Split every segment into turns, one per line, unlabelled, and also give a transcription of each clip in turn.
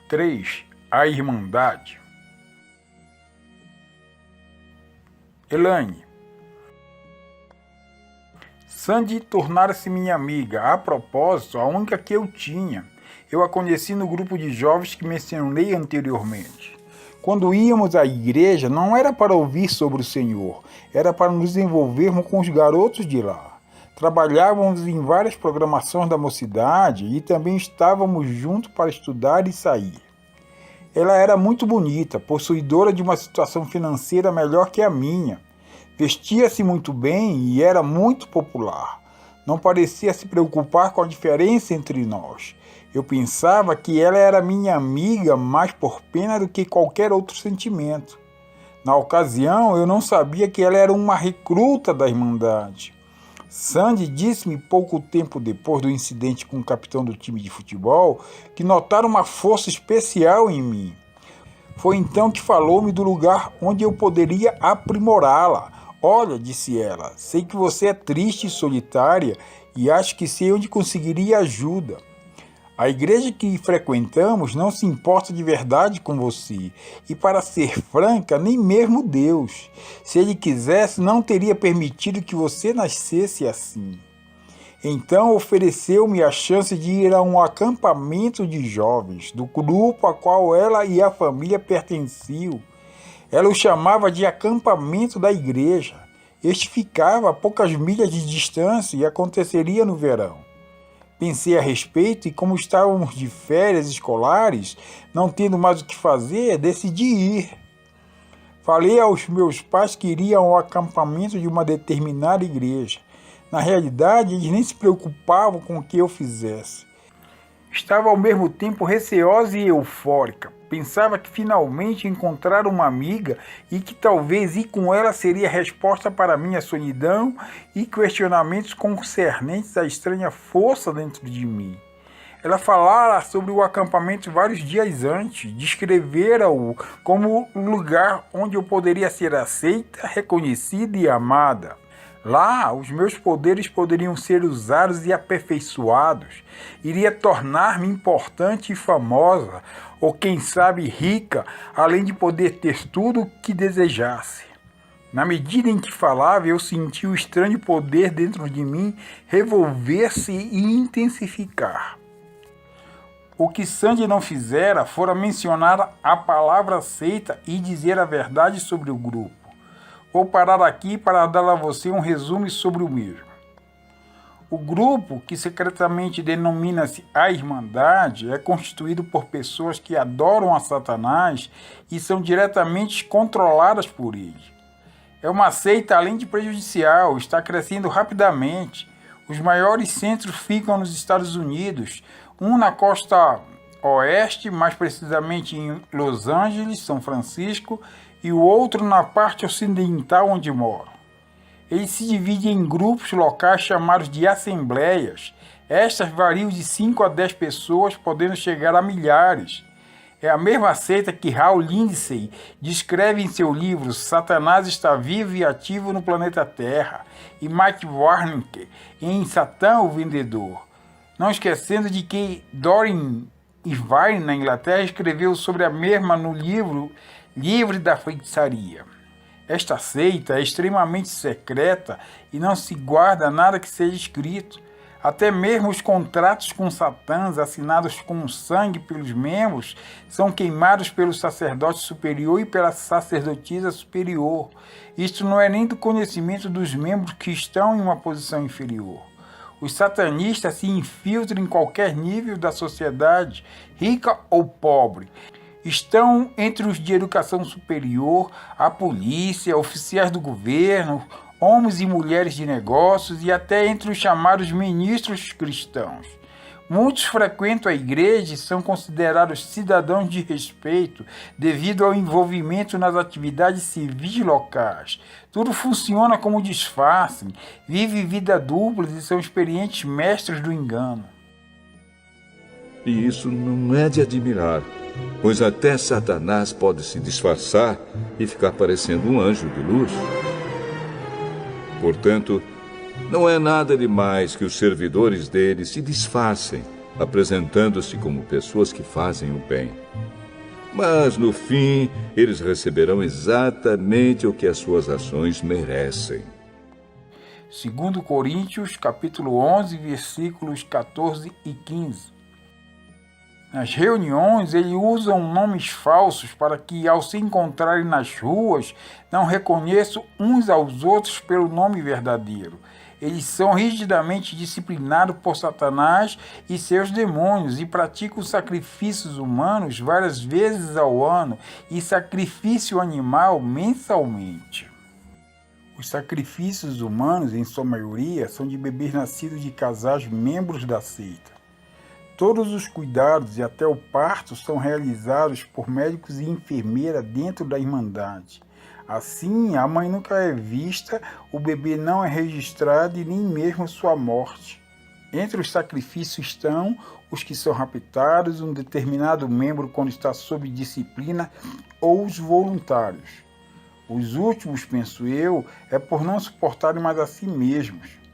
3. A Irmandade. Elaine. Sandy tornara-se minha amiga. A propósito, a única que eu tinha. Eu a conheci no grupo de jovens que mencionei anteriormente. Quando íamos à igreja, não era para ouvir sobre o Senhor, era para nos envolvermos com os garotos de lá. Trabalhávamos em várias programações da mocidade e também estávamos juntos para estudar e sair. Ela era muito bonita, possuidora de uma situação financeira melhor que a minha. Vestia-se muito bem e era muito popular. Não parecia se preocupar com a diferença entre nós. Eu pensava que ela era minha amiga mais por pena do que qualquer outro sentimento. Na ocasião, eu não sabia que ela era uma recruta da Irmandade. Sandy disse-me pouco tempo depois do incidente com o capitão do time de futebol que notaram uma força especial em mim. Foi então que falou-me do lugar onde eu poderia aprimorá-la. Olha, disse ela, sei que você é triste e solitária e acho que sei onde conseguiria ajuda. A igreja que frequentamos não se importa de verdade com você. E para ser franca, nem mesmo Deus. Se Ele quisesse, não teria permitido que você nascesse assim. Então ofereceu-me a chance de ir a um acampamento de jovens, do grupo a qual ela e a família pertenciam. Ela o chamava de acampamento da igreja. Este ficava a poucas milhas de distância e aconteceria no verão. Pensei a respeito e, como estávamos de férias escolares, não tendo mais o que fazer, decidi ir. Falei aos meus pais que iria ao acampamento de uma determinada igreja. Na realidade, eles nem se preocupavam com o que eu fizesse. Estava ao mesmo tempo receosa e eufórica. Pensava que finalmente encontrara uma amiga e que talvez ir com ela seria a resposta para minha solidão e questionamentos concernentes à estranha força dentro de mim. Ela falara sobre o acampamento vários dias antes, descrevera-o como um lugar onde eu poderia ser aceita, reconhecida e amada. Lá, os meus poderes poderiam ser usados e aperfeiçoados. Iria tornar-me importante e famosa, ou quem sabe rica, além de poder ter tudo o que desejasse. Na medida em que falava, eu senti o estranho poder dentro de mim revolver-se e intensificar. O que Sandy não fizera fora mencionar a palavra aceita e dizer a verdade sobre o grupo. Vou parar aqui para dar a você um resumo sobre o mesmo. O grupo, que secretamente denomina-se a Irmandade, é constituído por pessoas que adoram a Satanás e são diretamente controladas por ele. É uma seita além de prejudicial, está crescendo rapidamente. Os maiores centros ficam nos Estados Unidos, um na costa oeste, mais precisamente em Los Angeles, São Francisco, e o outro na parte ocidental onde moro. Eles se dividem em grupos locais chamados de assembleias. Estas variam de 5 a 10 pessoas, podendo chegar a milhares. É a mesma seita que Hal Lindsey descreve em seu livro Satanás está vivo e ativo no planeta Terra, e Mike Warnke em Satã o Vendedor. Não esquecendo de que Doreen Irvine, na Inglaterra, escreveu sobre a mesma no livro Livre da Feitiçaria. Esta seita é extremamente secreta e não se guarda nada que seja escrito. Até mesmo os contratos com Satã, assinados com sangue pelos membros, são queimados pelo sacerdote superior e pela sacerdotisa superior. Isto não é nem do conhecimento dos membros que estão em uma posição inferior. Os satanistas se infiltram em qualquer nível da sociedade, rica ou pobre. Estão entre os de educação superior, a polícia, oficiais do governo, homens e mulheres de negócios e até entre os chamados ministros cristãos. Muitos frequentam a igreja e são considerados cidadãos de respeito devido ao envolvimento nas atividades civis locais. Tudo funciona como disfarce, vivem vida dupla e são experientes mestres do engano.
E isso não é de admirar, pois até Satanás pode se disfarçar e ficar parecendo um anjo de luz. Portanto, não é nada demais que os servidores dele se disfarcem apresentando-se como pessoas que fazem o bem. Mas, no fim, eles receberão exatamente o que as suas ações merecem.
2 Coríntios, capítulo 11, versículos 14 e 15. Nas reuniões, eles usam nomes falsos para que, ao se encontrarem nas ruas, não reconheçam uns aos outros pelo nome verdadeiro. Eles são rigidamente disciplinados por Satanás e seus demônios e praticam sacrifícios humanos várias vezes ao ano e sacrifício animal mensalmente. Os sacrifícios humanos, em sua maioria, são de bebês nascidos de casais membros da seita. Todos os cuidados e até o parto são realizados por médicos e enfermeiras dentro da Irmandade. Assim, a mãe nunca é vista, o bebê não é registrado e nem mesmo sua morte. Entre os sacrifícios estão os que são raptados, um determinado membro quando está sob disciplina, ou os voluntários. Os últimos, penso eu, é por não suportarem mais a si mesmos.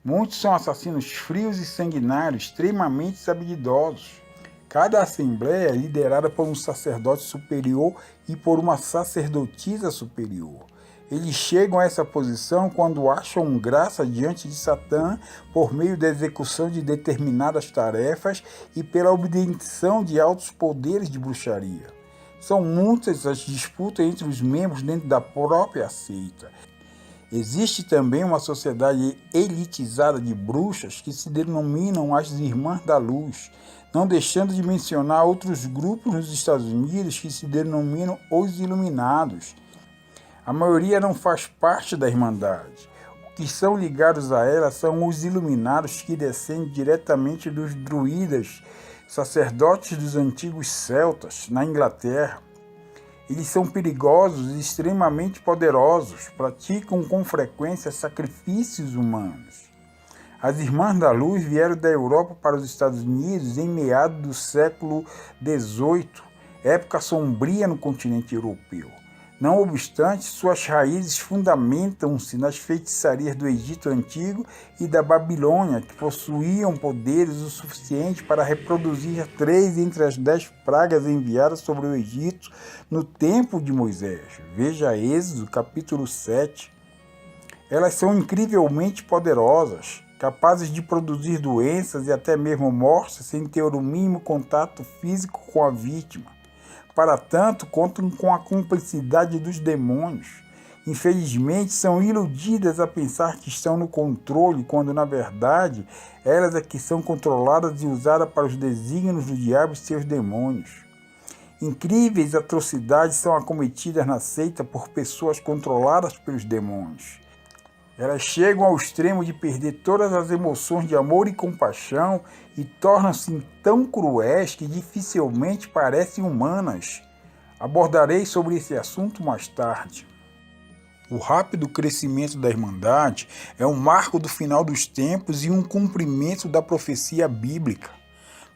Muitos são assassinos frios e sanguinários, extremamente habilidosos. Cada assembleia é liderada por um sacerdote superior e por uma sacerdotisa superior. Eles chegam a essa posição quando acham graça diante de Satã por meio da execução de determinadas tarefas e pela obtenção de altos poderes de bruxaria. São muitas as disputas entre os membros dentro da própria seita. Existe também uma sociedade elitizada de bruxas que se denominam as Irmãs da Luz, não deixando de mencionar outros grupos nos Estados Unidos que se denominam os Iluminados. A maioria não faz parte da Irmandade. Os que são ligados a ela são os Iluminados, que descendem diretamente dos druidas, sacerdotes dos antigos celtas, na Inglaterra. Eles são perigosos e extremamente poderosos, praticam com frequência sacrifícios humanos. As Irmãs da Luz vieram da Europa para os Estados Unidos em meados do século XVIII, época sombria no continente europeu. Não obstante, suas raízes fundamentam-se nas feitiçarias do Egito Antigo e da Babilônia, que possuíam poderes o suficiente para reproduzir 3 entre as 10 pragas enviadas sobre o Egito no tempo de Moisés. Veja Êxodo, capítulo 7. Elas são incrivelmente poderosas, capazes de produzir doenças e até mesmo mortes sem ter o mínimo contato físico com a vítima. Para tanto, contam com a cumplicidade dos demônios. Infelizmente, são iludidas a pensar que estão no controle, quando, na verdade, elas é que são controladas e usadas para os desígnios do diabo e seus demônios. Incríveis atrocidades são acometidas na seita por pessoas controladas pelos demônios. Elas chegam ao extremo de perder todas as emoções de amor e compaixão e tornam-se tão cruéis que dificilmente parecem humanas. Abordarei sobre esse assunto mais tarde. O rápido crescimento da Irmandade é um marco do final dos tempos e um cumprimento da profecia bíblica.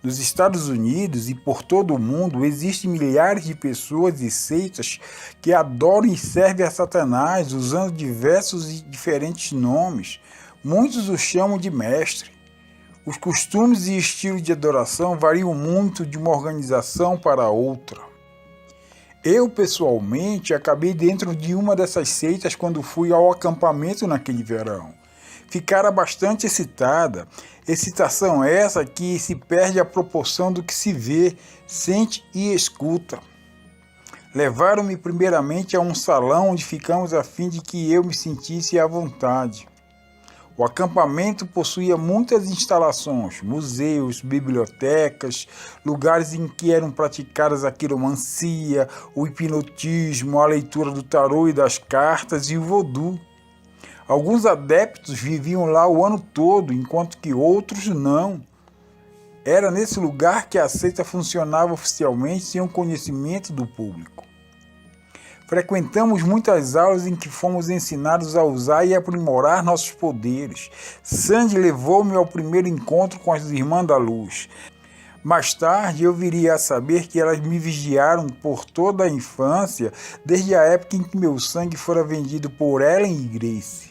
Nos Estados Unidos e por todo o mundo existem milhares de pessoas e seitas que adoram e servem a Satanás usando diversos e diferentes nomes. Muitos o chamam de mestre. Os costumes e estilos de adoração variam muito de uma organização para outra. Eu, pessoalmente, acabei dentro de uma dessas seitas quando fui ao acampamento naquele verão. Ficara bastante excitada, excitação essa que se perde a proporção do que se vê, sente e escuta. Levaram-me primeiramente a um salão onde ficamos a fim de que eu me sentisse à vontade. O acampamento possuía muitas instalações, museus, bibliotecas, lugares em que eram praticadas a quiromancia, o hipnotismo, a leitura do tarô e das cartas e o vodú. Alguns adeptos viviam lá o ano todo, enquanto que outros não. Era nesse lugar que a seita funcionava oficialmente sem o conhecimento do público. Frequentamos muitas aulas em que fomos ensinados a usar e aprimorar nossos poderes. Sandy levou-me ao primeiro encontro com as Irmãs da Luz. Mais tarde eu viria a saber que elas me vigiaram por toda a infância, desde a época em que meu sangue fora vendido por Ellen e Grace.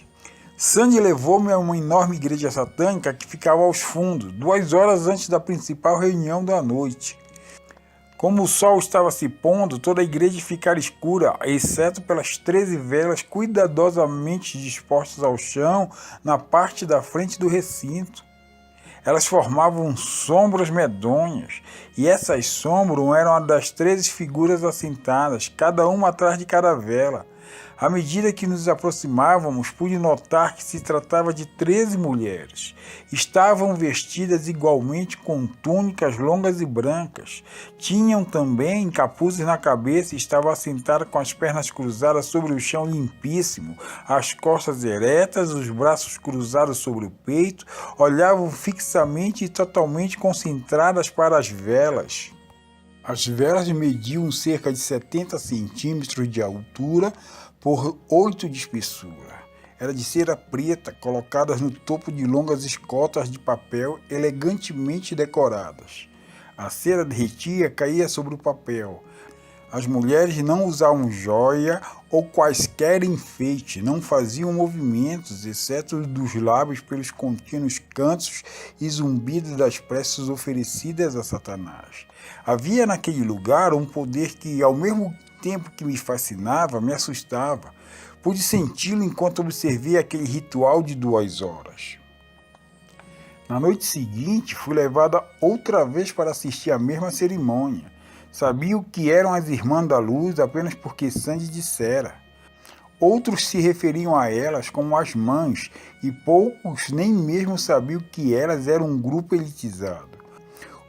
Sandy levou-me a uma enorme igreja satânica que ficava aos fundos, 2 horas antes da principal reunião da noite. Como o sol estava se pondo, toda a igreja ficara escura, exceto pelas 13 velas cuidadosamente dispostas ao chão na parte da frente do recinto. Elas formavam sombras medonhas, e essas sombras eram as das 13 figuras assentadas, cada uma atrás de cada vela. À medida que nos aproximávamos, pude notar que se tratava de 13 mulheres. Estavam vestidas igualmente com túnicas longas e brancas. Tinham também capuzes na cabeça e estavam assentadas com as pernas cruzadas sobre o chão limpíssimo, as costas eretas, os braços cruzados sobre o peito, olhavam fixamente e totalmente concentradas para as velas. As velas mediam cerca de 70 centímetros de altura por 8 de espessura. Era de cera preta, colocadas no topo de longas escotas de papel elegantemente decoradas. A cera derretia e caía sobre o papel. As mulheres não usavam joia ou quaisquer enfeite, não faziam movimentos, exceto dos lábios pelos contínuos cantos e zumbidos das preces oferecidas a Satanás. Havia naquele lugar um poder que, ao mesmo tempo que me fascinava, me assustava. Pude senti-lo enquanto observei aquele ritual de 2 horas. Na noite seguinte, fui levada outra vez para assistir à mesma cerimônia. Sabia o que eram as Irmãs da Luz apenas porque Sandy dissera. Outros se referiam a elas como as mães, e poucos nem mesmo sabiam que elas eram um grupo elitizado.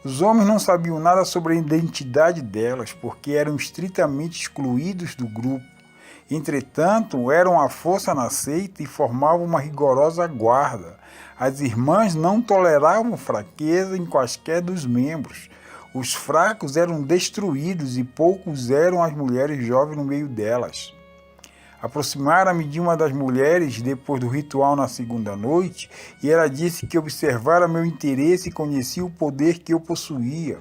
Os homens não sabiam nada sobre a identidade delas, porque eram estritamente excluídos do grupo. Entretanto, eram a força na seita e formavam uma rigorosa guarda. As irmãs não toleravam fraqueza em quaisquer dos membros. Os fracos eram destruídos e poucos eram as mulheres jovens no meio delas. Aproximara-me de uma das mulheres depois do ritual na segunda noite, e ela disse que observara meu interesse e conhecia o poder que eu possuía.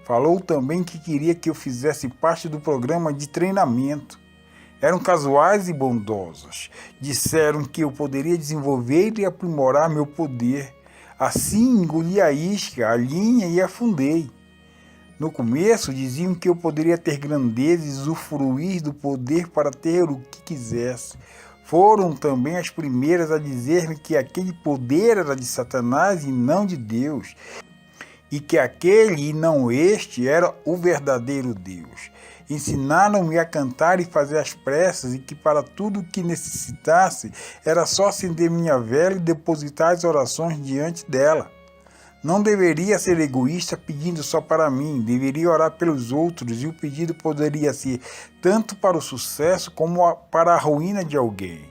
Falou também que queria que eu fizesse parte do programa de treinamento. Eram casuais e bondosas. Disseram que eu poderia desenvolver e aprimorar meu poder. Assim engoli a isca, a linha e afundei. No começo diziam que eu poderia ter grandeza e usufruir do poder para ter o que quisesse. Foram também as primeiras a dizer-me que aquele poder era de Satanás e não de Deus, e que aquele e não este era o verdadeiro Deus. Ensinaram-me a cantar e fazer as preces, e que para tudo o que necessitasse era só acender minha vela e depositar as orações diante dela. Não deveria ser egoísta pedindo só para mim, deveria orar pelos outros, e o pedido poderia ser tanto para o sucesso como para a ruína de alguém.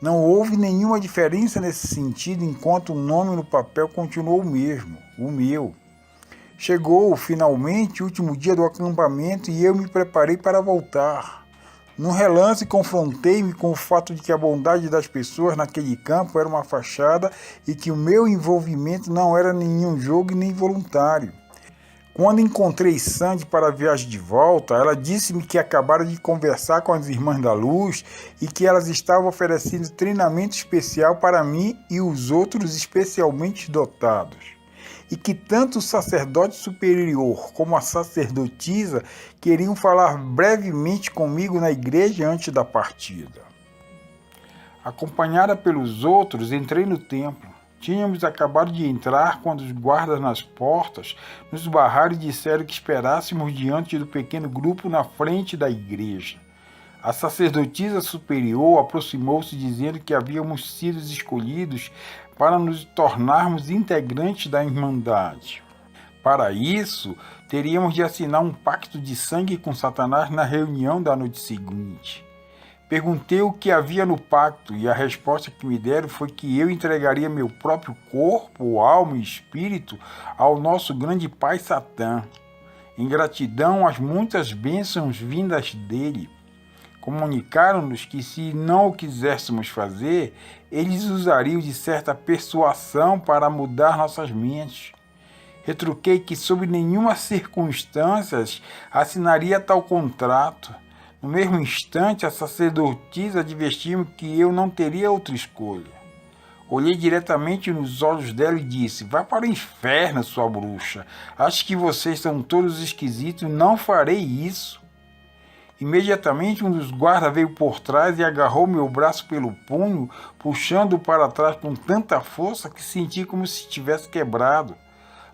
Não houve nenhuma diferença nesse sentido enquanto o nome no papel continuou o mesmo, o meu. Chegou, finalmente, o último dia do acampamento e eu me preparei para voltar. Num relance, confrontei-me com o fato de que a bondade das pessoas naquele campo era uma fachada e que o meu envolvimento não era nenhum jogo e nem voluntário. Quando encontrei Sandy para a viagem de volta, ela disse-me que acabara de conversar com as Irmãs da Luz e que elas estavam oferecendo treinamento especial para mim e os outros especialmente dotados. E que tanto o sacerdote superior como a sacerdotisa queriam falar brevemente comigo na igreja antes da partida. Acompanhada pelos outros, entrei no templo. Tínhamos acabado de entrar quando os guardas nas portas nos barraram e disseram que esperássemos diante do pequeno grupo na frente da igreja. A sacerdotisa superior aproximou-se dizendo que havíamos sido escolhidos para nos tornarmos integrantes da Irmandade. Para isso, teríamos de assinar um pacto de sangue com Satanás na reunião da noite seguinte. Perguntei o que havia no pacto e a resposta que me deram foi que eu entregaria meu próprio corpo, alma e espírito ao nosso grande pai Satã, em gratidão às muitas bênçãos vindas dele. Comunicaram-nos que, se não o quiséssemos fazer, eles usariam de certa persuasão para mudar nossas mentes. Retruquei que, sob nenhuma circunstância, assinaria tal contrato. No mesmo instante, a sacerdotisa advertiu-me que eu não teria outra escolha. Olhei diretamente nos olhos dela e disse: vá para o inferno, sua bruxa. Acho que vocês são todos esquisitos, não farei isso. Imediatamente um dos guardas veio por trás e agarrou meu braço pelo punho, puxando-o para trás com tanta força que senti como se tivesse quebrado.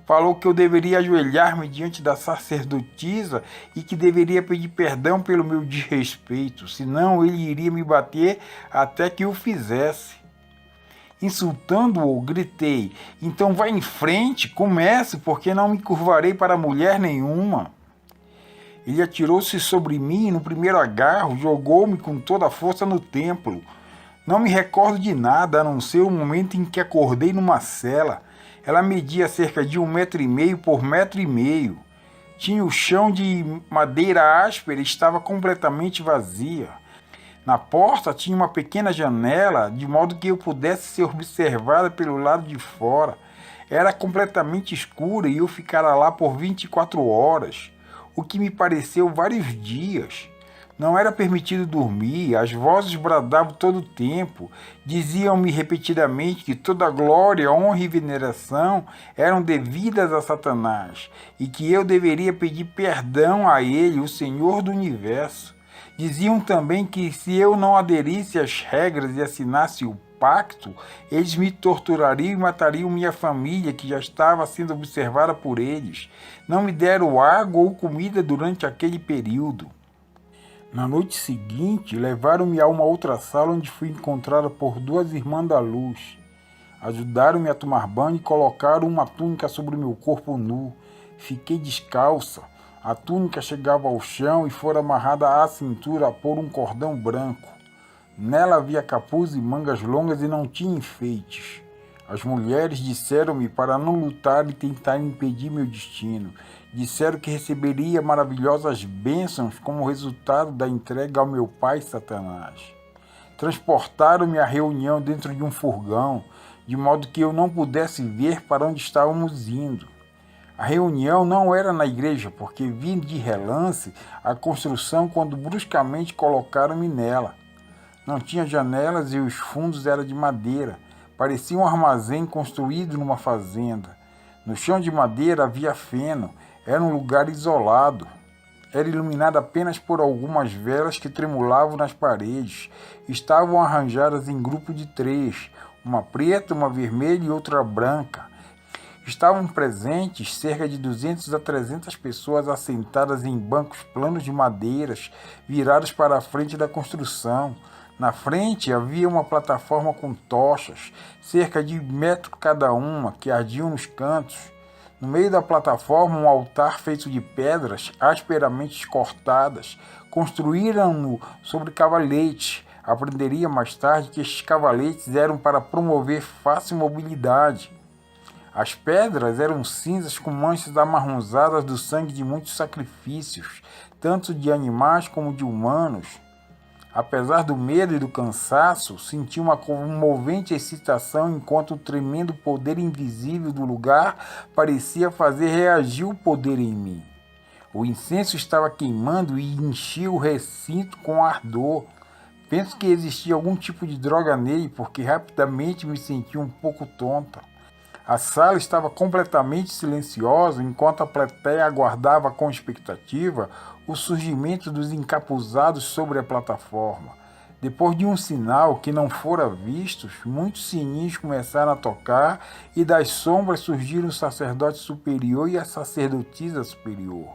Falou que eu deveria ajoelhar-me diante da sacerdotisa e que deveria pedir perdão pelo meu desrespeito, senão ele iria me bater até que o fizesse. Insultando-o, gritei: então vá em frente, comece, porque não me curvarei para mulher nenhuma. Ele atirou-se sobre mim e no primeiro agarro jogou-me com toda a força no templo. Não me recordo de nada, a não ser o momento em que acordei numa cela. Ela media cerca de 1,5 m por 1,5 m. Tinha o chão de madeira áspera e estava completamente vazia. Na porta tinha uma pequena janela, de modo que eu pudesse ser observada pelo lado de fora. Era completamente escura e eu ficara lá por 24 horas, o que me pareceu vários dias. Não era permitido dormir, as vozes bradavam todo o tempo, diziam-me repetidamente que toda glória, honra e veneração eram devidas a Satanás e que eu deveria pedir perdão a ele, o Senhor do Universo. Diziam também que se eu não aderisse às regras e assinasse o pacto, eles me torturariam e matariam minha família, que já estava sendo observada por eles. Não me deram água ou comida durante aquele período. Na noite seguinte, levaram-me a uma outra sala onde fui encontrada por 2 irmãs da luz. Ajudaram-me a tomar banho e colocaram uma túnica sobre meu corpo nu. Fiquei descalça. A túnica chegava ao chão e fora amarrada à cintura por um cordão branco. Nela havia capuz e mangas longas e não tinha enfeites. As mulheres disseram-me para não lutar e tentar impedir meu destino. Disseram que receberia maravilhosas bênçãos como resultado da entrega ao meu pai Satanás. Transportaram-me à reunião dentro de um furgão, de modo que eu não pudesse ver para onde estávamos indo. A reunião não era na igreja, porque vi de relance a construção quando bruscamente colocaram-me nela. Não tinha janelas e os fundos eram de madeira. Parecia um armazém construído numa fazenda. No chão de madeira havia feno. Era um lugar isolado. Era iluminado apenas por algumas velas que tremulavam nas paredes. Estavam arranjadas em grupo de 3, uma preta, uma vermelha e outra branca. Estavam presentes cerca de 200 a 300 pessoas assentadas em bancos planos de madeiras, virados para a frente da construção. Na frente havia uma plataforma com tochas, cerca de 1 metro cada uma, que ardiam nos cantos. No meio da plataforma, um altar feito de pedras asperamente cortadas. Construíram-no sobre cavaletes. Aprenderia mais tarde que estes cavaletes eram para promover fácil mobilidade. As pedras eram cinzas com manchas amarronzadas do sangue de muitos sacrifícios, tanto de animais como de humanos. Apesar do medo e do cansaço, senti uma comovente excitação enquanto o tremendo poder invisível do lugar parecia fazer reagir o poder em mim. O incenso estava queimando e enchia o recinto com ardor. Penso que existia algum tipo de droga nele, porque rapidamente me senti um pouco tonta. A sala estava completamente silenciosa enquanto a plateia aguardava com expectativa o surgimento dos encapuzados sobre a plataforma. Depois de um sinal que não fora visto, muitos sininhos começaram a tocar e das sombras surgiram o sacerdote superior e a sacerdotisa superior.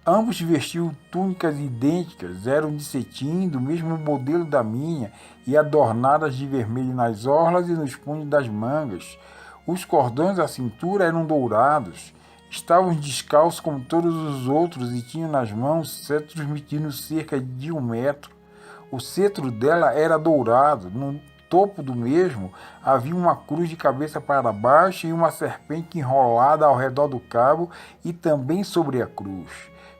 Ambos vestiam túnicas idênticas, eram de cetim, do mesmo modelo da minha e adornadas de vermelho nas orlas e nos punhos das mangas. Os cordões à cintura eram dourados. Estavam descalços como todos os outros e tinham nas mãos cetros medindo cerca de 1 metro. O cetro dela era dourado. No topo do mesmo havia uma cruz de cabeça para baixo e uma serpente enrolada ao redor do cabo e também sobre a cruz.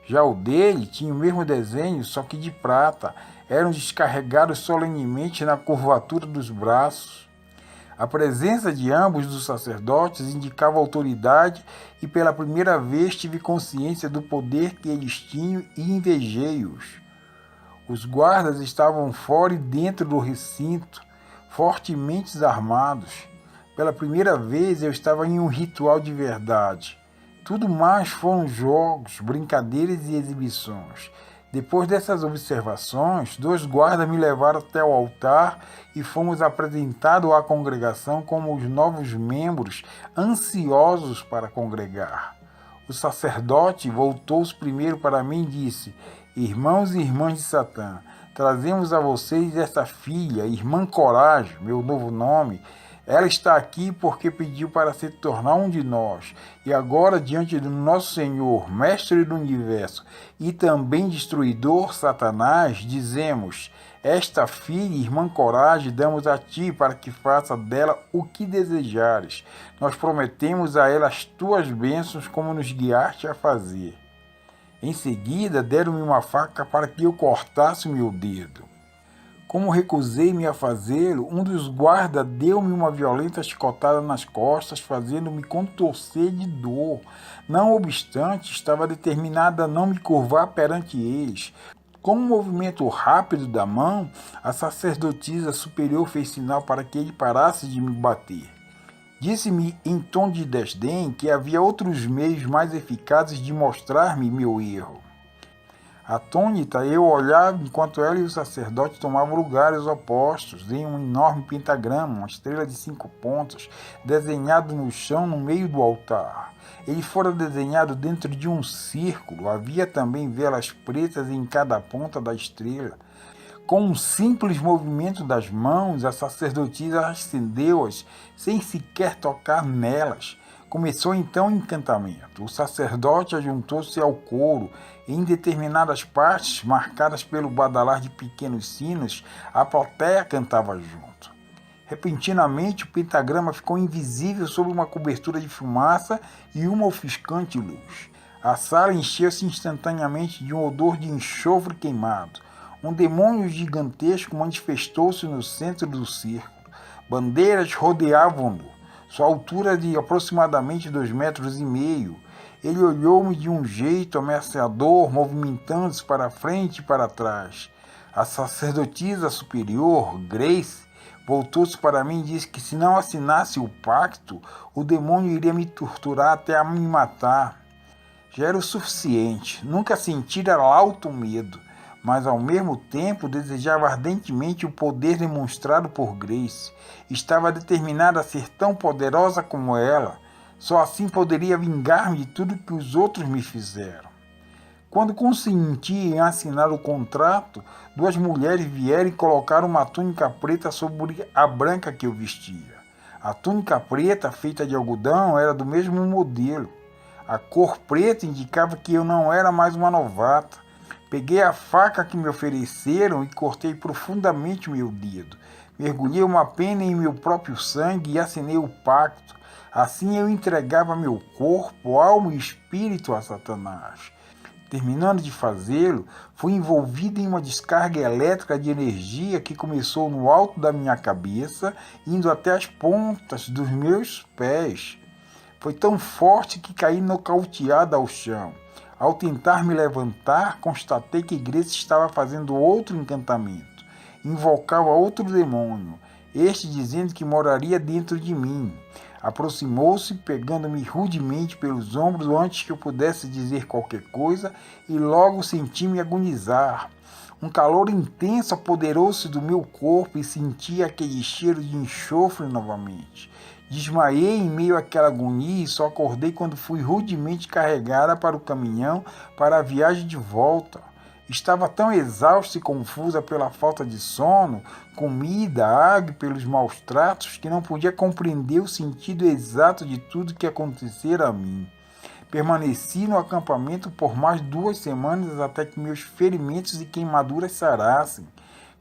Já o dele tinha o mesmo desenho, só que de prata. Eram descarregados solenemente na curvatura dos braços. A presença de ambos dos sacerdotes indicava autoridade e pela primeira vez tive consciência do poder que eles tinham e invejei-os. Os guardas estavam fora e dentro do recinto. fortemente armados. Pela primeira vez eu estava em um ritual de verdade. Tudo mais foram jogos, brincadeiras e exibições. Depois dessas observações, 2 guardas me levaram até o altar e fomos apresentados à congregação como os novos membros ansiosos para congregar. O sacerdote voltou-se primeiro para mim e disse: Irmãos e irmãs de Satã, trazemos a vocês esta filha, Irmã Coragem, meu novo nome. Ela está aqui porque pediu para se tornar um de nós. E agora, diante do nosso Senhor, Mestre do Universo e também Destruidor Satanás, dizemos: esta filha, Irmã Coragem, damos a ti para que faça dela o que desejares. Nós prometemos a ela as tuas bênçãos como nos guiaste a fazer. Em seguida, deram-me uma faca para que eu cortasse o meu dedo. Como recusei-me a fazê-lo, um dos guardas deu-me uma violenta chicotada nas costas, fazendo-me contorcer de dor. Não obstante, estava determinada a não me curvar perante eles. Com um movimento rápido da mão, a sacerdotisa superior fez sinal para que ele parasse de me bater. Disse-me em tom de desdém que havia outros meios mais eficazes de mostrar-me meu erro. Atônita, eu olhava enquanto ela e o sacerdote tomavam lugares opostos em um enorme pentagrama, uma estrela de 5 pontas, desenhado no chão no meio do altar. Ele fora desenhado dentro de um círculo, havia também velas pretas em cada ponta da estrela. Com um simples movimento das mãos, a sacerdotisa acendeu-as sem sequer tocar nelas. Começou então o encantamento. O sacerdote ajuntou-se ao coro. Em determinadas partes, marcadas pelo badalar de pequenos sinos, a plateia cantava junto. Repentinamente, o pentagrama ficou invisível sob uma cobertura de fumaça e uma ofuscante luz. A sala encheu-se instantaneamente de um odor de enxofre queimado. Um demônio gigantesco manifestou-se no centro do círculo. Bandeiras rodeavam-no. Sua altura de aproximadamente 2,5 metros. Ele olhou-me de um jeito ameaçador, movimentando-se para frente e para trás. A sacerdotisa superior, Grace, voltou-se para mim e disse que se não assinasse o pacto, o demônio iria me torturar até me matar. Já era o suficiente. Nunca sentira alto medo, mas ao mesmo tempo desejava ardentemente o poder demonstrado por Grace. Estava determinada a ser tão poderosa como ela. Só assim poderia vingar-me de tudo que os outros me fizeram. Quando consenti em assinar o contrato, 2 mulheres vieram e colocaram uma túnica preta sobre a branca que eu vestia. A túnica preta, feita de algodão, era do mesmo modelo. A cor preta indicava que eu não era mais uma novata. Peguei a faca que me ofereceram e cortei profundamente o meu dedo. Mergulhei uma pena em meu próprio sangue e assinei o pacto. Assim eu entregava meu corpo, alma e espírito a Satanás. Terminando de fazê-lo, fui envolvido em uma descarga elétrica de energia que começou no alto da minha cabeça, indo até as pontas dos meus pés. Foi tão forte que caí nocauteado ao chão. Ao tentar me levantar, constatei que Grace estava fazendo outro encantamento. Invocava outro demônio, este dizendo que moraria dentro de mim. Aproximou-se, pegando-me rudemente pelos ombros antes que eu pudesse dizer qualquer coisa, e logo senti-me agonizar. Um calor intenso apoderou-se do meu corpo e senti aquele cheiro de enxofre novamente. Desmaiei em meio àquela agonia e só acordei quando fui rudemente carregada para o caminhão para a viagem de volta. Estava tão exausta e confusa pela falta de sono, comida, água e pelos maus tratos que não podia compreender o sentido exato de tudo que acontecera a mim. Permaneci no acampamento por mais 2 semanas até que meus ferimentos e queimaduras sarassem.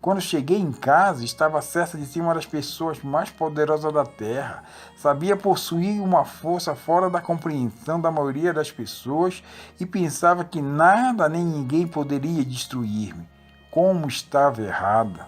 Quando cheguei em casa, estava certa de ser uma das pessoas mais poderosas da Terra. Sabia possuir uma força fora da compreensão da maioria das pessoas e pensava que nada nem ninguém poderia destruir-me. Como estava errada!